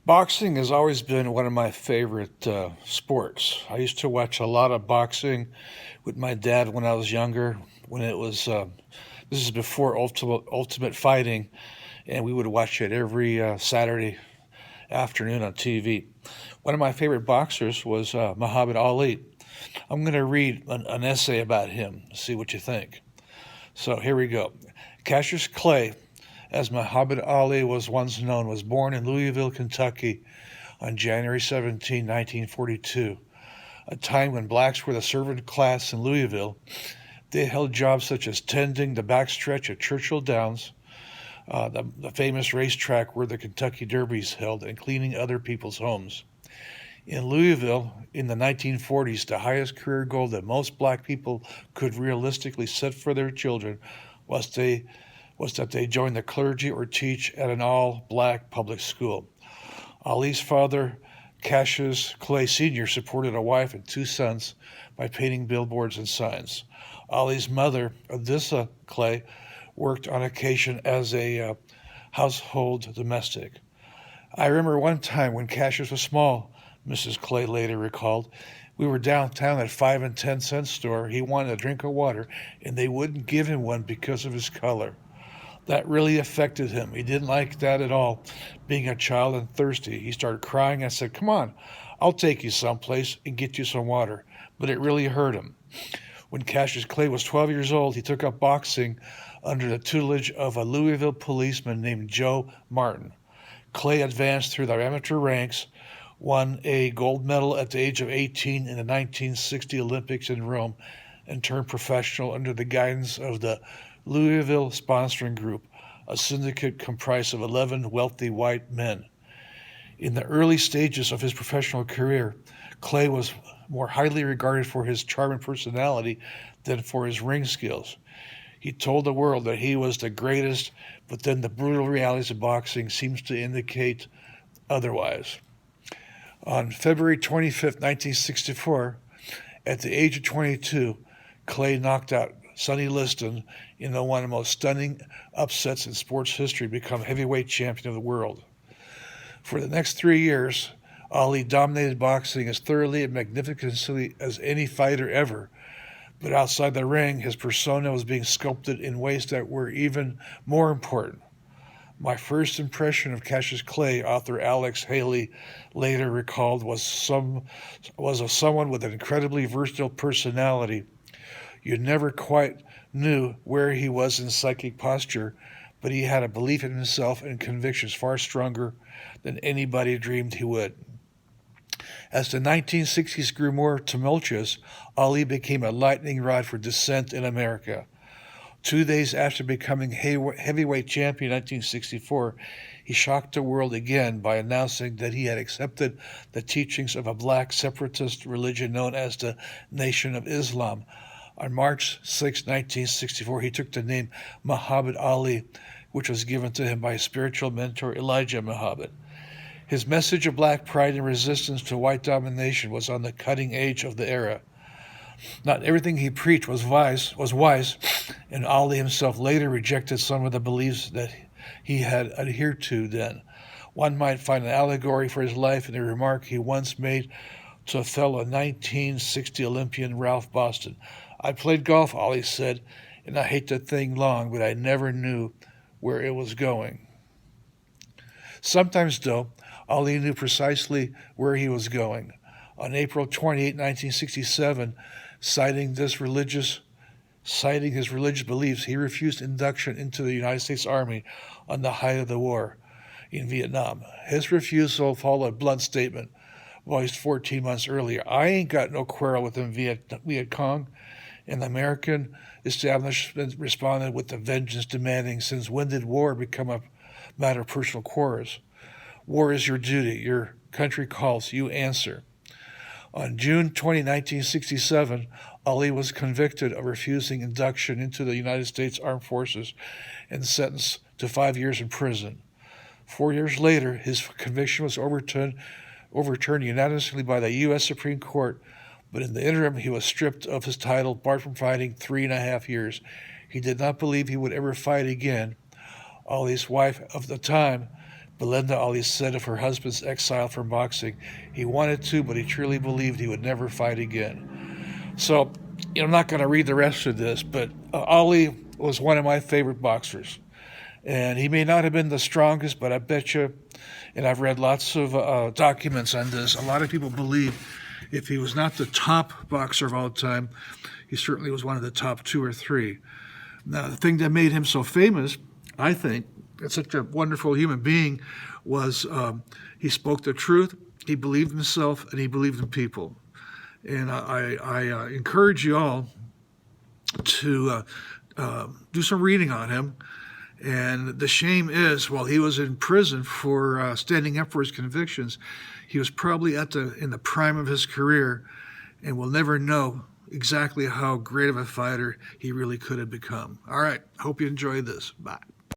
Boxing has always been one of my favorite sports. I used to watch a lot of boxing with my dad when I was younger. When it was this is before Ultimate Fighting, and we would watch it every Saturday afternoon on TV. One of my favorite boxers was Muhammad Ali. I'm going to read an essay about him. See what you think. So here we go. Cassius Clay, as Muhammad Ali was once known, was born in Louisville, Kentucky on January 17, 1942, a time when blacks were the servant class in Louisville. They held jobs such as tending the backstretch at Churchill Downs, the famous racetrack where the Kentucky Derby's held, and cleaning other people's homes. In Louisville, in the 1940s, the highest career goal that most black people could realistically set for their children was they was that they join the clergy or teach at an all black public school. Ali's father, Cassius Clay Sr., supported a wife and two sons by painting billboards and signs. Ali's mother, Adissa Clay, worked on occasion as a household domestic. I remember one time when Cassius was small, Mrs. Clay later recalled. We were downtown at 5 and 10 cent store. He wanted a drink of water, and they wouldn't give him one because of his color. That really affected him. He didn't like that at all, being a child and thirsty. He started crying. I said, "Come on, I'll take you someplace and get you some water." But it really hurt him. When Cassius Clay was 12 years old, he took up boxing under the tutelage of a Louisville policeman named Joe Martin. Clay advanced through the amateur ranks, won a gold medal at the age of 18 in the 1960 Olympics in Rome, and turned professional under the guidance of the Louisville Sponsoring Group, a syndicate comprised of 11 wealthy white men. In the early stages of his professional career, Clay was more highly regarded for his charming personality than for his ring skills. He told the world that he was the greatest, but then the brutal realities of boxing seems to indicate otherwise. On February 25th, 1964, at the age of 22, Clay knocked out Sonny Liston in one of the most stunning upsets in sports history, become heavyweight champion of the world. For the next 3 years, Ali dominated boxing as thoroughly and magnificently as any fighter ever. But outside the ring, his persona was being sculpted in ways that were even more important. My first impression of Cassius Clay, author Alex Haley later recalled, was of someone with an incredibly versatile personality. You never quite knew where he was in psychic posture, but he had a belief in himself and convictions far stronger than anybody dreamed he would. As the 1960s grew more tumultuous, Ali became a lightning rod for dissent in America. 2 days after becoming heavyweight champion in 1964, he shocked the world again by announcing that he had accepted the teachings of a black separatist religion known as the Nation of Islam. On March 6, 1964, he took the name Muhammad Ali, which was given to him by his spiritual mentor Elijah Muhammad. His message of black pride and resistance to white domination was on the cutting edge of the era. Not everything he preached was wise, and Ali himself later rejected some of the beliefs that he had adhered to then. One might find an allegory for his life in a remark he once made to a fellow 1960 Olympian Ralph Boston. "I played golf," Ali said, "and I hate that thing long, but I never knew where it was going." Sometimes, though, Ali knew precisely where he was going. On April 28, 1967, citing his religious beliefs, he refused induction into the United States Army on the height of the war in Vietnam. His refusal followed a blunt statement voiced 14 months earlier. "I ain't got no quarrel with them Viet Cong." And the American establishment responded with a vengeance demanding, "Since when did war become a matter of personal quarrels? War is your duty. Your country calls. You answer." On June 20, 1967, Ali was convicted of refusing induction into the United States Armed Forces and sentenced to 5 years in prison. 4 years later, his conviction was overturned unanimously by the U.S. Supreme Court, but in the interim, he was stripped of his title, barred from fighting 3.5 years. He did not believe he would ever fight again. Ali's wife of the time Belinda Ali said of her husband's exile from boxing, he wanted to, but he truly believed he would never fight again. So, I'm not going to read the rest of this, but Ali was one of my favorite boxers. And he may not have been the strongest, but I bet you, and I've read lots of documents on this, a lot of people believe if he was not the top boxer of all time, he certainly was one of the top 2 or 3. Now, the thing that made him so famous, I think, and such a wonderful human being, was he spoke the truth, he believed in himself, and he believed in people. And I encourage you all to do some reading on him. And the shame is, while he was in prison for standing up for his convictions, he was probably in the prime of his career, and we'll never know exactly how great of a fighter he really could have become. All right, hope you enjoyed this. Bye.